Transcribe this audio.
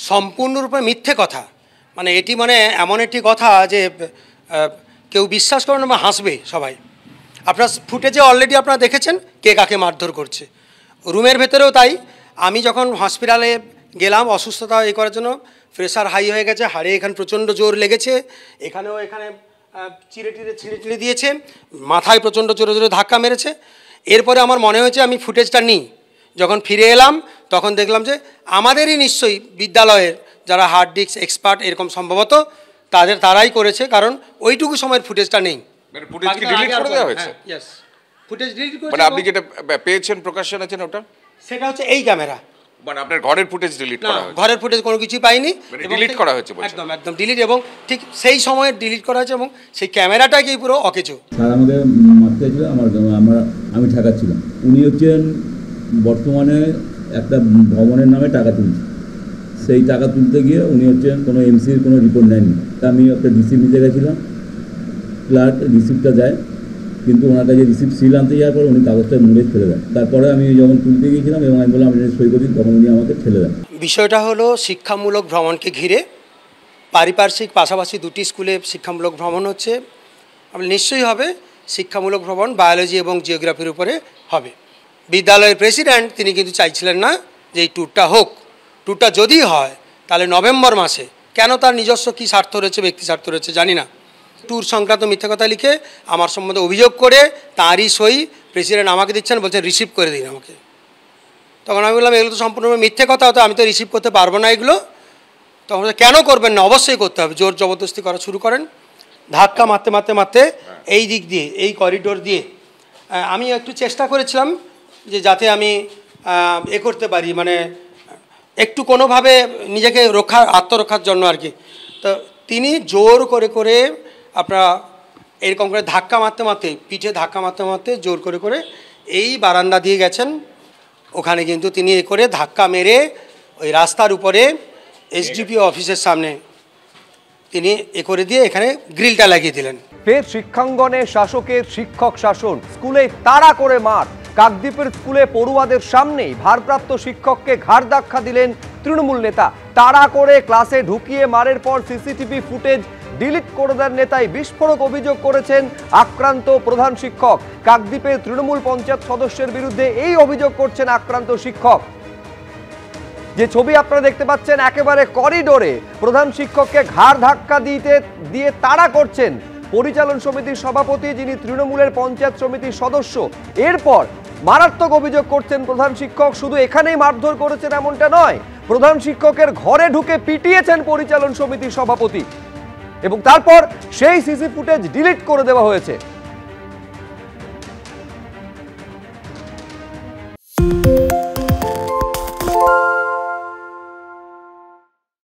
সম্পূর্ণরূপে মিথ্যে কথা। মানে এটি মানে এমন একটি কথা যে কেউ বিশ্বাস করবে না বা হাসবে সবাই। আপনার ফুটেজে অলরেডি আপনারা দেখেছেন কে কাকে মারধর করছে, রুমের ভেতরেও তাই। আমি যখন হসপিটালে গেলাম অসুস্থতা এই করার জন্য, প্রেশার হাই হয়ে গেছে, হাড়ে এখানে প্রচণ্ড জোর লেগেছে, এখানেও এখানে ছিঁড়ে দিয়েছে, মাথায় প্রচণ্ড জোরে জোরে ধাক্কা মেরেছে। এরপরে আমার মনে হয়েছে আমি ফুটেজটা নিই। যখন ফিরে এলাম তখন দেখলাম যে আমাদেরই নিশ্চয়ই বিদ্যালয়ের যারা হার্ড ডিস্ক এক্সপার্ট এরকম সম্ভবত তারাই করেছে, কারণ ওইটুকু সময়ের ফুটেজটা নেই। ফুটেজ কি ডিলিট করে দেওয়া হয়েছে? ইয়েস, ফুটেজ ডিলিট করে। মানে আপনি যেটা পেয়েছেন প্রকাশন আছেন ওটা সেটা হচ্ছে এই ক্যামেরা, মানে আপনার ঘরের ফুটেজ ডিলিট করা হয়েছে? ঘরের ফুটেজ কোনো কিছুই পাইনি, ডিলিট করা হয়েছে। একদম একদম ডিলিট, এবং ঠিক সেই সময় ডিলিট করা হয়েছে, এবং সেই ক্যামেরাটাকেই পুরো অকেজো। স্যার আমাদের মারতে ছিল, আমি ঠেকাচ্ছিলাম। উনি হচ্ছেন বর্তমানে একটা ভবনের নামে টাকা তুলছে। সেই টাকা তুলতে গিয়ে উনি হচ্ছেন কোনো এমসির কোনো রিপোর্ট নেননি। আমি একটা রিসিপ্ট নিতে গেছিলাম, ক্লার্ক রিসিপ্টটা দেয়, কিন্তু ওনার কাছে রিসিপ্ট সিল আনতে যাওয়ার পর উনি কাগজটা মুড়ে ফেলে দেন। তারপরে আমি যখন তুলতে গিয়েছিলাম এবং আমি বললাম আপনি সই করি, তখন উনি আমাকে ফেলে দেন। বিষয়টা হলো শিক্ষামূলক ভ্রমণকে ঘিরে পারিপার্শ্বিক পাশাপাশি দুটি স্কুলে শিক্ষামূলক ভ্রমণ হচ্ছে। নিশ্চয়ই হবে শিক্ষামূলক ভ্রমণ বায়োলজি এবং জিওগ্রাফির উপরে হবে। বিদ্যালয়ের প্রেসিডেন্ট তিনি কিন্তু চাইছিলেন না যে এই ট্যুরটা হোক। ট্যুরটা যদি হয় তাহলে নভেম্বর মাসে, কেন তার নিজস্ব কী স্বার্থ রয়েছে, ব্যক্তি স্বার্থ রয়েছে জানি না, ট্যুর সংক্রান্ত মিথ্যা কথা লিখে আমার সম্বন্ধে অভিযোগ করে তাঁরই সই প্রেসিডেন্ট আমাকে দিচ্ছেন, বলছেন রিসিভ করে দিন আমাকে। তখন আমি বললাম এগুলো তো সম্পূর্ণ মিথ্যে কথা, হতো আমি তো রিসিভ করতে পারবো না এগুলো। তখন কেন করবেন না, অবশ্যই করতে হবে। জোর জবরদস্তি করা শুরু করেন, ধাক্কা মারতে মারতে মারতে এই দিক দিয়ে, এই করিডোর দিয়ে। আমি একটু চেষ্টা করেছিলাম যে যাতে আমি করতে পারি, মানে একটু কোনোভাবে নিজেকে আত্মরক্ষার জন্য আর কি। তো তিনি জোর করে করে আপনারা এরকম করে ধাক্কা মারতে মারতে, পিঠে ধাক্কা মারতে মারতে জোর করে করে এই বারান্দা দিয়ে গেছেন। ওখানে কিন্তু তিনি করে ধাক্কা মেরে ওই রাস্তার উপরে এসডিপি অফিসের সামনে তিনি করে দিয়ে এখানে গ্রিলটা লাগিয়ে দিলেন। ফের শিক্ষাঙ্গনে শাসকের শিক্ষক শাসন, স্কুলে তাড়া করে মার। কাকদ্বীপের স্কুলে পড়ুয়াদের সামনেই ভারপ্রাপ্ত শিক্ষককে ঘাড় ধাক্কা দিলেন তৃণমূল নেতা। তাড়া করে ক্লাসে ঢুকিয়ে মারের পর সিসিটিভি ফুটেজ ডিলিট করে দেন নেতাই। বিস্ফোরক অভিযোগ করেছেন আক্রান্ত প্রধান শিক্ষক। কাকদ্বীপের তৃণমূল পঞ্চায়েত সদস্যের বিরুদ্ধে এই অভিযোগ করছেন আক্রান্ত শিক্ষক। যে ছবি আপনারা দেখতে পাচ্ছেন, একেবারে করিডোরে প্রধান শিক্ষককে ঘাড় ধাক্কা দিয়ে তাড়া করছেন পরিচালন সমিতির সভাপতি, যিনি তৃণমূলের পঞ্চায়েত সমিতির সদস্য। এরপর মারাত্মক অভিযোগ করছেন প্রধান শিক্ষক শুধু এখানেই মারধর করেছেন এমনটা নয়, প্রধান শিক্ষকের ঘরে ঢুকে পিটিয়েছেন পরিচালন সমিতির সভাপতি, এবং তারপর সেই সিসি ফুটেজ ডিলিট করে দেওয়া হয়েছে।